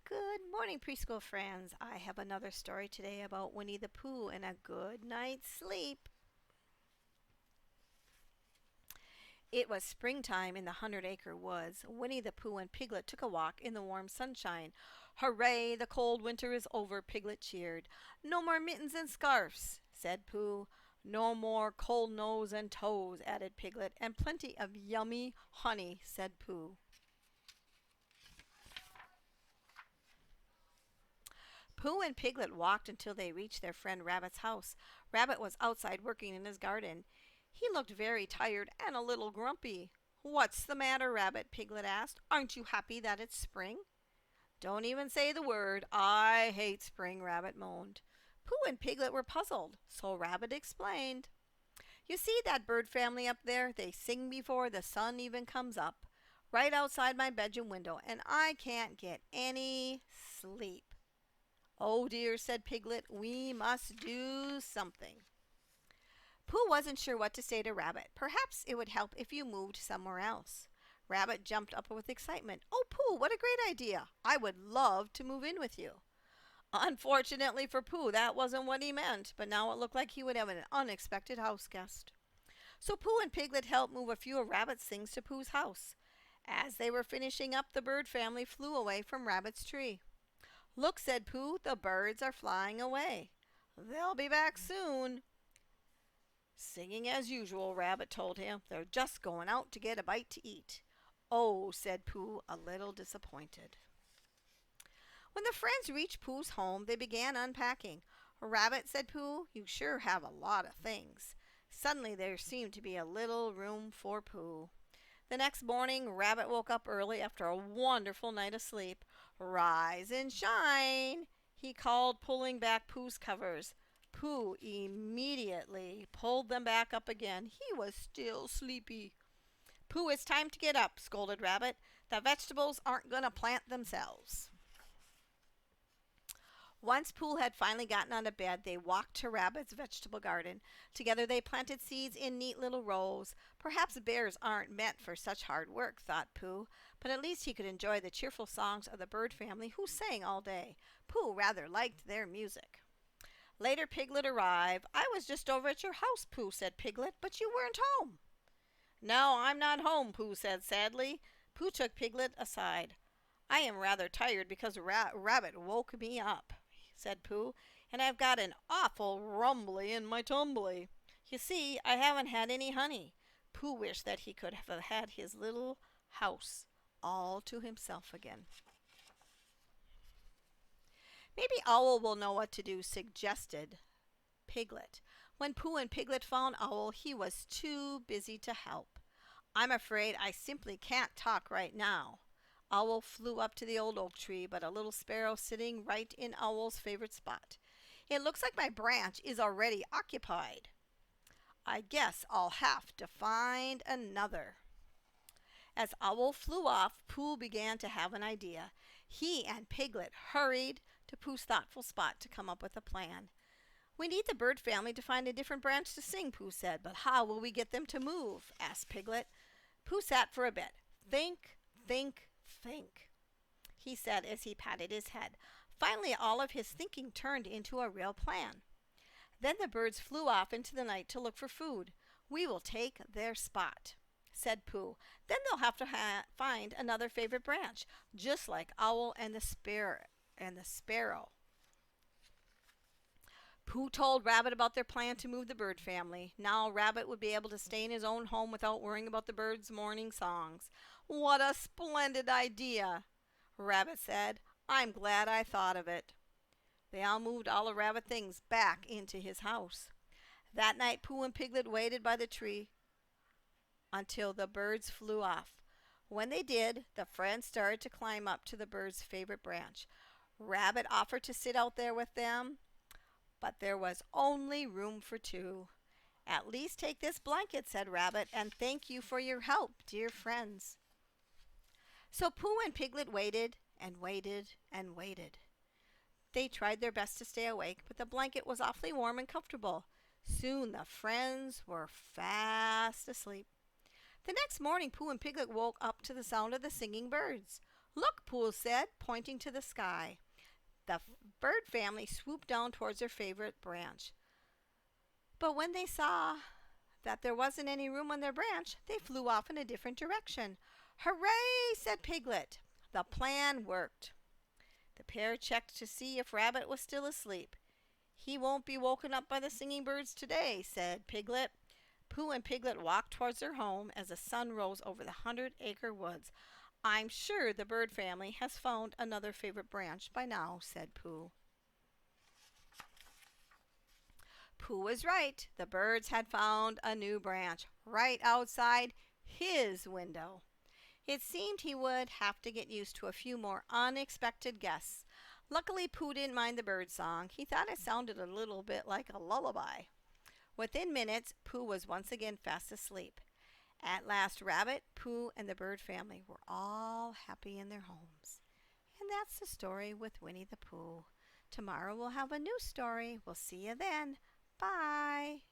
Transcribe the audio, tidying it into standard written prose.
Good morning, preschool friends. I have another story today about Winnie the Pooh and a good night's sleep. It was springtime in the 100-acre woods. Winnie the Pooh and Piglet took a walk in the warm sunshine. Hooray, the cold winter is over, Piglet cheered. No more mittens and scarfs, said Pooh. No more cold nose and toes, added Piglet. And plenty of yummy honey, said Pooh. Pooh and Piglet walked until they reached their friend Rabbit's house. Rabbit was outside working in his garden. He looked very tired and a little grumpy. "What's the matter, Rabbit?" Piglet asked. "Aren't you happy that it's spring?" "Don't even say the word. I hate spring," Rabbit moaned. Pooh and Piglet were puzzled, so Rabbit explained. "You see that bird family up there? They sing before the sun even comes up, right outside my bedroom window, and I can't get any sleep." "Oh dear," said Piglet, "we must do something." Pooh wasn't sure what to say to Rabbit. Perhaps it would help if you moved somewhere else. Rabbit jumped up with excitement. "Oh, Pooh, what a great idea! I would love to move in with you." Unfortunately for Pooh, that wasn't what he meant, but now it looked like he would have an unexpected house guest. So Pooh and Piglet helped move a few of Rabbit's things to Pooh's house. As they were finishing up, the bird family flew away from Rabbit's tree. "Look," said Pooh, "the birds are flying away. They'll be back soon." "Singing as usual," Rabbit told him. "They're just going out to get a bite to eat." "Oh," said Pooh, a little disappointed. When the friends reached Pooh's home, they began unpacking. "Rabbit," said Pooh, "you sure have a lot of things." Suddenly there seemed to be a little room for Pooh. The next morning, Rabbit woke up early after a wonderful night of sleep. "Rise and shine," he called, pulling back Pooh's covers. Pooh immediately pulled them back up again. He was still sleepy. "Pooh, it's time to get up," scolded Rabbit. "The vegetables aren't going to plant themselves." Once Pooh had finally gotten out of bed, they walked to Rabbit's vegetable garden. Together they planted seeds in neat little rows. Perhaps bears aren't meant for such hard work, thought Pooh, but at least he could enjoy the cheerful songs of the bird family who sang all day. Pooh rather liked their music. Later Piglet arrived. "I was just over at your house, Pooh," said Piglet, "but you weren't home." "No, I'm not home," Pooh said sadly. Pooh took Piglet aside. "I am rather tired because Rabbit woke me up," said Pooh, "and I've got an awful rumbly in my tumbly. You see, I haven't had any honey." Pooh wished that he could have had his little house all to himself again. "Maybe Owl will know what to do," suggested Piglet. When Pooh and Piglet found Owl, he was too busy to help. "I'm afraid I simply can't talk right now." Owl flew up to the old oak tree, but a little sparrow sitting right in Owl's favorite spot. "It looks like my branch is already occupied. I guess I'll have to find another." As Owl flew off, Pooh began to have an idea. He and Piglet hurried to Pooh's thoughtful spot to come up with a plan. "We need the bird family to find a different branch to sing," Pooh said. "But how will we get them to move?" asked Piglet. Pooh sat for a bit. "Think, think, think," he said as he patted his head. Finally, all of his thinking turned into a real plan. "Then the birds flew off into the night to look for food. We will take their spot," said Pooh. "Then they'll have to find another favorite branch, just like Owl and the sparrow." Pooh told Rabbit about their plan to move the bird family. Now Rabbit would be able to stay in his own home without worrying about the birds' morning songs. "What a splendid idea," Rabbit said. "I'm glad I thought of it." They all moved all of Rabbit's things back into his house. That night Pooh and Piglet waited by the tree until the birds flew off. When they did, the friends started to climb up to the bird's favorite branch. Rabbit offered to sit out there with them, but there was only room for two. "At least take this blanket," said Rabbit, "and thank you for your help, dear friends." So Pooh and Piglet waited and waited and waited. They tried their best to stay awake, but the blanket was awfully warm and comfortable. Soon the friends were fast asleep. The next morning Pooh and Piglet woke up to the sound of the singing birds. Look, Pooh said, pointing to the sky. The bird family swooped down towards their favorite branch. But when they saw that there wasn't any room on their branch, they flew off in a different direction. Hooray, said Piglet. The plan worked. The pair checked to see if Rabbit was still asleep. He won't be woken up by the singing birds today, said Piglet. Pooh and Piglet walked towards their home as the sun rose over the 100-acre woods. I'm sure the bird family has found another favorite branch by now, said Pooh. Pooh was right. The birds had found a new branch right outside his window. It seemed he would have to get used to a few more unexpected guests. Luckily, Pooh didn't mind the bird song. He thought it sounded a little bit like a lullaby. Within minutes, Pooh was once again fast asleep. At last, Rabbit, Pooh, and the bird family were all happy in their homes. And that's the story with Winnie the Pooh. Tomorrow we'll have a new story. We'll see you then. Bye.